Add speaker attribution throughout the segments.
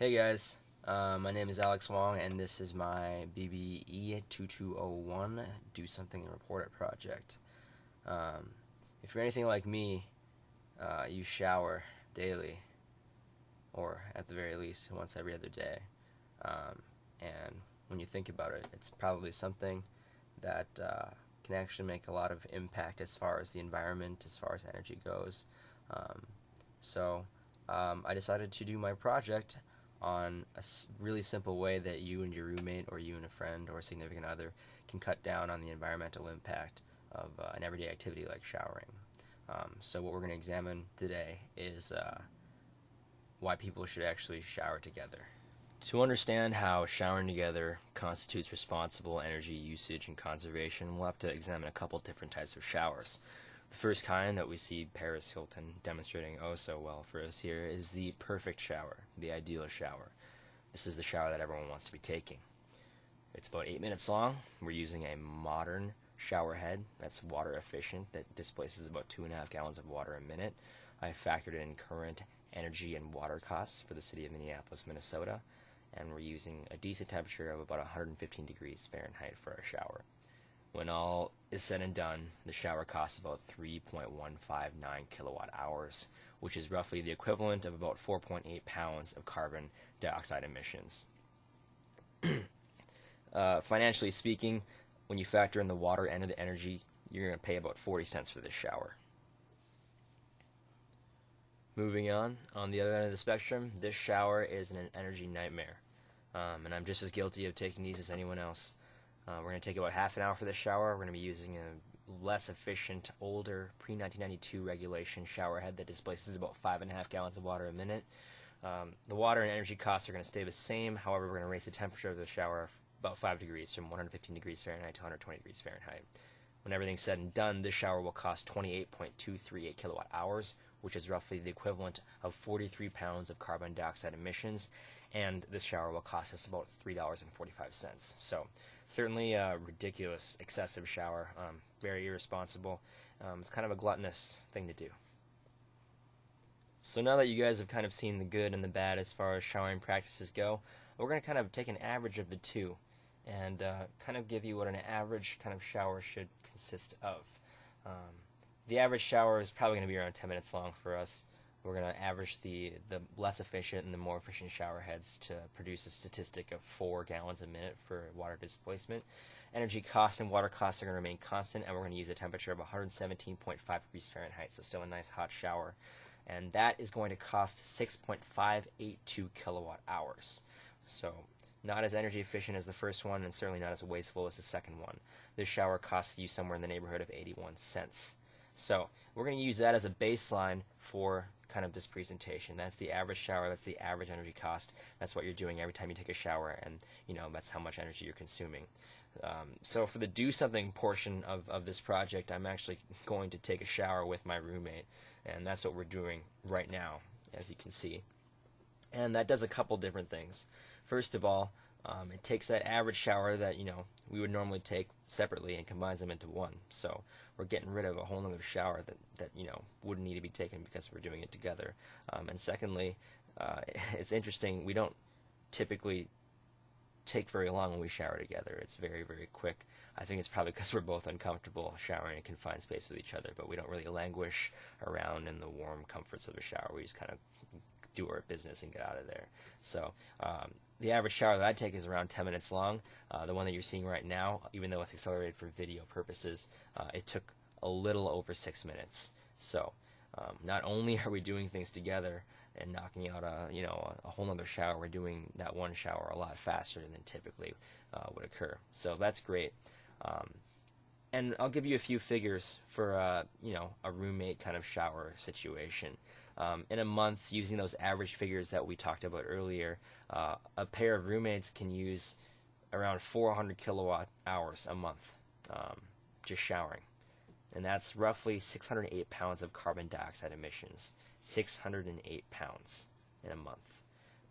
Speaker 1: Hey guys, my name is Alex Wong, and this is my BBE 2201 Do Something and Report It project. Um, if you're anything like me, you shower daily, or at the very least once every other day. Um, and when you think about it, it's probably something that can actually make a lot of impact as far as the environment, as far as energy goes. Um, so I decided to do my project on a really simple way that you and your roommate or you and a friend or a significant other can cut down on the environmental impact of an everyday activity like showering. So what we're going to examine today is why people should actually shower together. To understand how showering together constitutes responsible energy usage and conservation, we'll have to examine a couple different types of showers. The first kind that we see Paris Hilton demonstrating oh so well for us here is the perfect shower, the ideal shower. This is the shower that everyone wants to be taking. It's about 8 minutes long. We're using a modern shower head that's water efficient, that displaces about 2.5 gallons of water a minute. I factored in current energy and water costs for the city of Minneapolis, Minnesota, and we're using a decent temperature of about 115 degrees Fahrenheit for our shower. When all is said and done, the shower costs about 3.159 kilowatt hours, which is roughly the equivalent of about 4.8 pounds of carbon dioxide emissions. Financially speaking, when you factor in the water and the energy, you're going to pay about 40 cents for this shower. Moving on the other end of the spectrum, this shower is an energy nightmare, and I'm just as guilty of taking these as anyone else. We're going to take about half an hour for this shower. We're going to be using a less efficient, older, pre-1992 regulation shower head that displaces about 5.5 gallons of water a minute. The water and energy costs are going to stay the same. However, we're going to raise the temperature of the shower about 5 degrees, from 115 degrees Fahrenheit to 120 degrees Fahrenheit. When everything's said and done, this shower will cost 28.238 kilowatt hours, which is roughly the equivalent of 43 pounds of carbon dioxide emissions, and this shower will cost us about $3.45. So certainly a ridiculous, excessive shower, very irresponsible. It's kind of a gluttonous thing to do. So now that you guys have kind of seen the good and the bad as far as showering practices go, we're going to kind of take an average of the two and kind of give you what an average kind of shower should consist of. The average shower is probably going to be around 10 minutes long for us. We're going to average the less efficient and the more efficient shower heads to produce a statistic of 4 gallons a minute for water displacement. Energy costs and water costs are going to remain constant, and we're going to use a temperature of 117.5 degrees Fahrenheit, so still a nice hot shower. And that is going to cost 6.582 kilowatt hours. So not as energy efficient as the first one, and certainly not as wasteful as the second one. This shower costs you somewhere in the neighborhood of 81 cents. So we're going to use that as a baseline for kind of this presentation. That's the average shower, that's the average energy cost, that's what you're doing every time you take a shower, and that's how much energy you're consuming. So for the do something portion of this project, I'm actually going to take a shower with my roommate, and that's what we're doing right now, as you can see. And that does a couple different things. First of all, it takes that average shower that we would normally take separately and combines them into one. So we're getting rid of a whole other shower that wouldn't need to be taken because we're doing it together. And secondly, it's interesting, we don't typically take very long when we shower together. It's very, very quick. I think it's probably because we're both uncomfortable showering in a confined space with each other, but we don't really languish around in the warm comforts of a shower. We just kind of do our business and get out of there. So the average shower that I take is around 10 minutes long. The one that you're seeing right now, even though it's accelerated for video purposes, it took a little over 6 minutes. So not only are we doing things together and knocking out a whole other shower, we're doing that one shower a lot faster than typically would occur. So that's great. And I'll give you a few figures for a roommate kind of shower situation. In a month, using those average figures that we talked about earlier, a pair of roommates can use around 400 kilowatt hours a month just showering. And that's roughly 608 pounds of carbon dioxide emissions. 608 pounds in a month.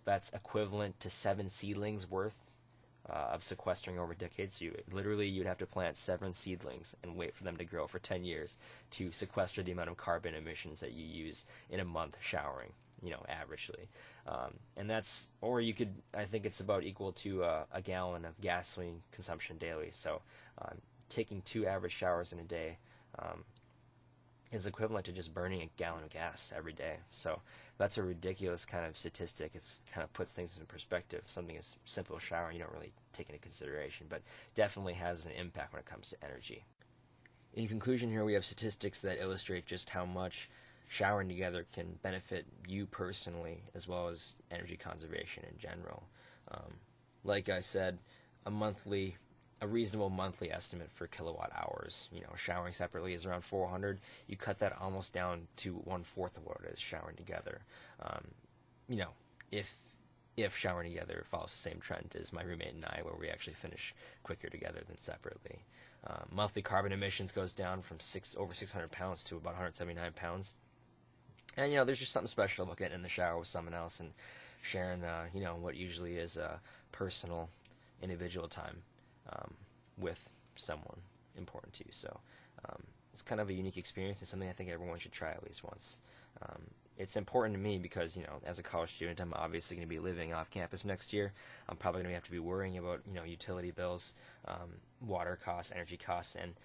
Speaker 1: That's equivalent to 7 seedlings worth of sequestering over decades. So you'd have to plant 7 seedlings and wait for them to grow for 10 years to sequester the amount of carbon emissions that you use in a month showering. averagely. And that's, or you could, I think it's about equal to a gallon of gasoline consumption daily. So taking 2 average showers in a day is equivalent to just burning a gallon of gas every day. So that's a ridiculous kind of statistic. It's kind of puts things into perspective. Something as simple as showering you don't really take into consideration, but definitely has an impact when it comes to energy. In conclusion, here we have statistics that illustrate just how much showering together can benefit you personally, as well as energy conservation in general. Like I said, a reasonable monthly estimate for kilowatt hours. Showering separately is around 400. You cut that almost down to 1/4 of what it is showering together. If showering together follows the same trend as my roommate and I, where we actually finish quicker together than separately. Monthly carbon emissions goes down from over 600 pounds to about 179 pounds. And, there's just something special about getting in the shower with someone else and sharing, what usually is personal, individual time with someone important to you. So it's kind of a unique experience and something I think everyone should try at least once. It's important to me because, as a college student, I'm obviously going to be living off campus next year. I'm probably going to have to be worrying about, utility bills, water costs, energy costs, and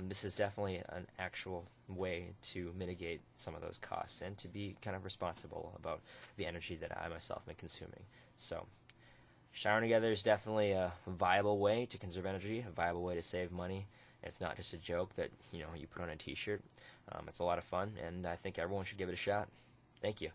Speaker 1: this is definitely an actual way to mitigate some of those costs and to be kind of responsible about the energy that I myself am consuming. So showering together is definitely a viable way to conserve energy, a viable way to save money. It's not just a joke that, you put on a t-shirt. It's a lot of fun, and I think everyone should give it a shot. Thank you.